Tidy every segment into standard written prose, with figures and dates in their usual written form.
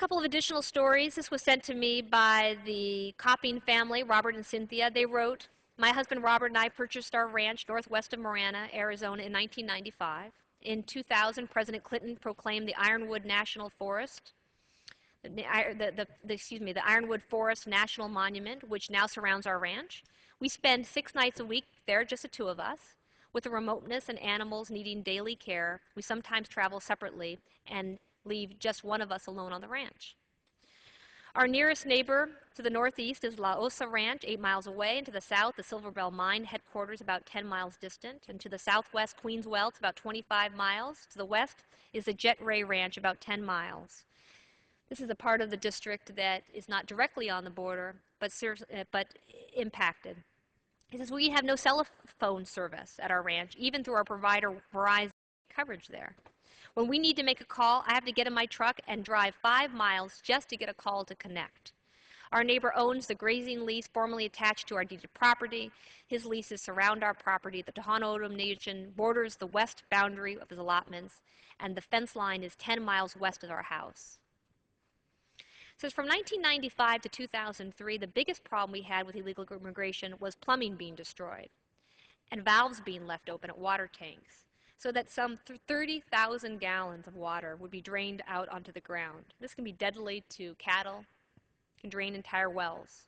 couple of additional stories. This was sent to me by the Copping family, Robert and Cynthia. They wrote, my husband Robert and I purchased our ranch northwest of Marana, Arizona in 1995. In 2000, President Clinton proclaimed the Ironwood National Forest, the Ironwood Forest National Monument, which now surrounds our ranch. We spend 6 nights a week there, just the two of us. With the remoteness and animals needing daily care, we sometimes travel separately and leave just one of us alone on the ranch. Our nearest neighbor to the northeast is La Osa Ranch, 8 miles away, and to the south, the Silver Bell Mine headquarters, about 10 miles distant, and to the southwest, Queens Well, it's about 25 miles. To the west is the Jet Ray Ranch, about 10 miles. This is a part of the district that is not directly on the border, but impacted. He says, we have no cell phone service at our ranch, even through our provider Verizon coverage there. When we need to make a call, I have to get in my truck and drive 5 miles just to get a call to connect. Our neighbor owns the grazing lease formerly attached to our deeded property. His leases surround our property. The Tohono O'odham Nation borders the west boundary of his allotments, and the fence line is 10 miles west of our house. It says from 1995 to 2003, the biggest problem we had with illegal immigration was plumbing being destroyed and valves being left open at water tanks, so that some 30,000 gallons of water would be drained out onto the ground. This can be deadly to cattle, can drain entire wells.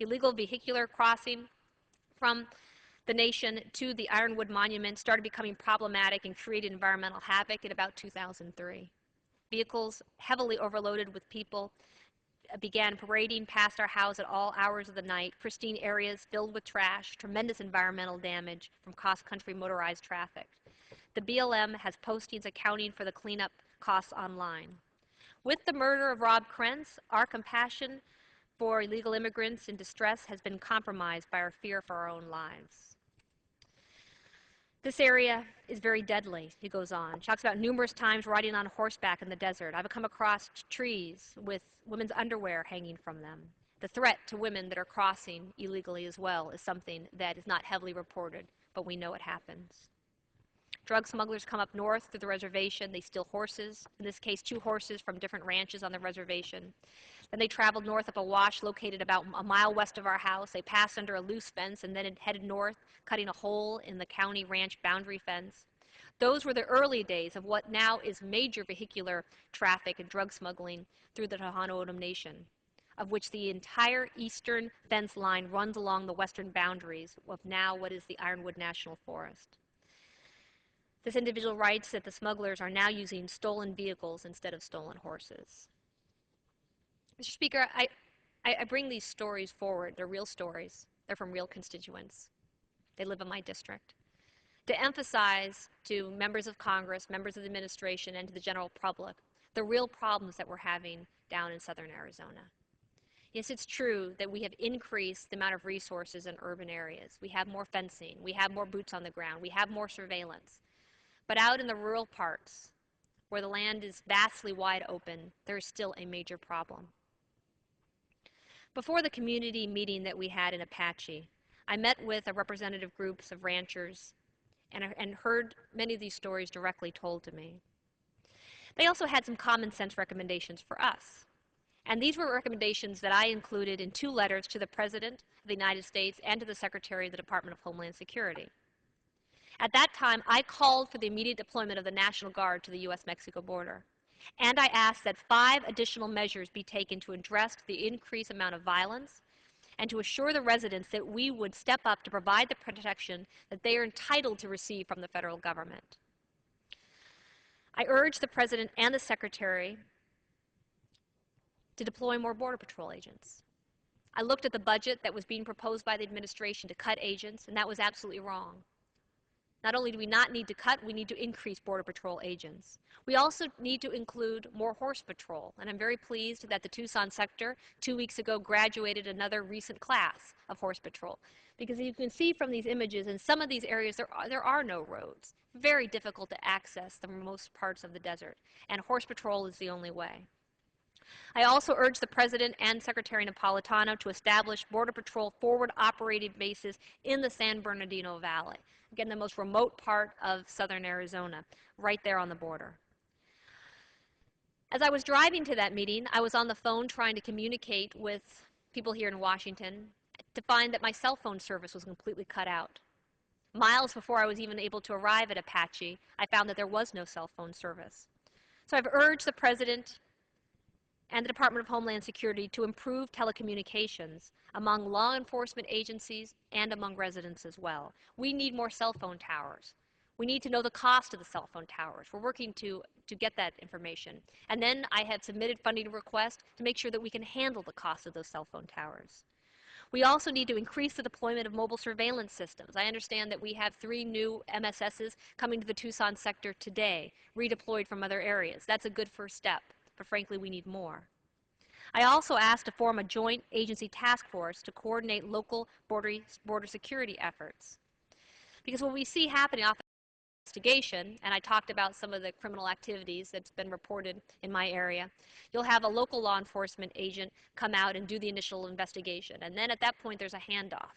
Illegal vehicular crossing from the nation to the Ironwood Monument started becoming problematic and created environmental havoc in about 2003. Vehicles heavily overloaded with people began parading past our house at all hours of the night, pristine areas filled with trash, tremendous environmental damage from cross-country motorized traffic. The BLM has postings accounting for the cleanup costs online. With the murder of Rob Krentz, our compassion for illegal immigrants in distress has been compromised by our fear for our own lives. This area is very deadly, he goes on. He talks about numerous times riding on horseback in the desert. I've come across trees with women's underwear hanging from them. The threat to women that are crossing illegally as well is something that is not heavily reported, but we know it happens. Drug smugglers come up north through the reservation. They steal horses, in this case 2 horses from different ranches on the reservation. Then they traveled north up a wash located about a mile west of our house. They passed under a loose fence and then headed north, cutting a hole in the county ranch boundary fence. Those were the early days of what now is major vehicular traffic and drug smuggling through the Tohono O'odham Nation, of which the entire eastern fence line runs along the western boundaries of now what is the Ironwood National Forest. This individual writes that the smugglers are now using stolen vehicles instead of stolen horses. Mr. Speaker, I bring these stories forward. They're real stories. They're from real constituents. They live in my district. To emphasize to members of Congress, members of the administration, and to the general public the real problems that we're having down in southern Arizona. Yes, it's true that we have increased the amount of resources in urban areas. We have more fencing. We have more boots on the ground. We have more surveillance. But out in the rural parts, where the land is vastly wide open, there is still a major problem. Before the community meeting that we had in Apache, I met with a representative groups of ranchers and heard many of these stories directly told to me. They also had some common sense recommendations for us. And these were recommendations that I included in 2 letters to the President of the United States and to the Secretary of the Department of Homeland Security. At that time, I called for the immediate deployment of the National Guard to the U.S. Mexico border. And I asked that 5 additional measures be taken to address the increased amount of violence and to assure the residents that we would step up to provide the protection that they are entitled to receive from the federal government. I urged the President and the Secretary to deploy more Border Patrol agents. I looked at the budget that was being proposed by the administration to cut agents, and that was absolutely wrong. Not only do we not need to cut, we need to increase Border Patrol agents. We also need to include more horse patrol, and I'm very pleased that the Tucson sector 2 weeks ago graduated another recent class of horse patrol. Because you can see from these images, in some of these areas there are no roads. Very difficult to access the most parts of the desert, and horse patrol is the only way. I also urged the President and Secretary Napolitano to establish Border Patrol forward operating bases in the San Bernardino Valley. Again, the most remote part of southern Arizona, right there on the border. I urged the President and Secretary Napolitano to establish Border Patrol forward operating bases in the San Bernardino Valley. Again, the most remote part of southern Arizona, right there on the border. I urged the President and Secretary Napolitano to establish Border Patrol forward operating bases in the San Bernardino Valley. Again, the most remote part of southern Arizona, right there on the border. As I was driving to that meeting, I was on the phone trying to communicate with people here in Washington to find that my cell phone service was completely cut out. Miles before I was even able to arrive at Apache, I found that there was no cell phone service. So I've urged the President and the Department of Homeland Security to improve telecommunications among law enforcement agencies and among residents as well. We need more cell phone towers. We need to know the cost of the cell phone towers. We're working to get that information. And then I had submitted funding requests to make sure that we can handle the cost of those cell phone towers. We also need to increase the deployment of mobile surveillance systems. I understand that we have 3 new MSSs coming to the Tucson sector today, redeployed from other areas. That's a good first step, but frankly, we need more. I also asked to form a joint agency task force to coordinate local border security efforts. Because what we see happening off investigation, and I talked about some of the criminal activities that's been reported in my area, you'll have a local law enforcement agent come out and do the initial investigation. And then at that point, there's a handoff.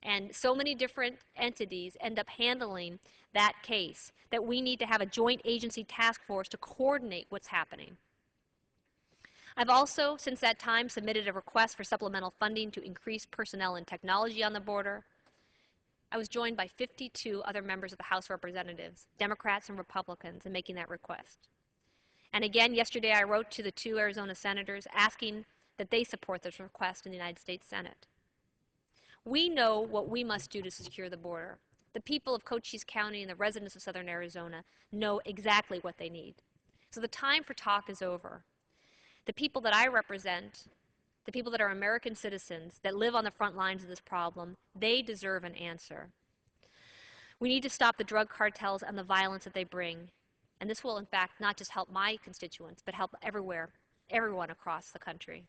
And so many different entities end up handling that case that we need to have a joint agency task force to coordinate what's happening. I've also, since that time, submitted a request for supplemental funding to increase personnel and technology on the border. I was joined by 52 other members of the House of Representatives, Democrats and Republicans, in making that request. And again, yesterday I wrote to the 2 Arizona senators asking that they support this request in the United States Senate. We know what we must do to secure the border. The people of Cochise County and the residents of southern Arizona know exactly what they need. So the time for talk is over. The people that I represent, the people that are American citizens that live on the front lines of this problem, they deserve an answer. We need to stop the drug cartels and the violence that they bring. And this will, in fact, not just help my constituents, but help everyone across the country.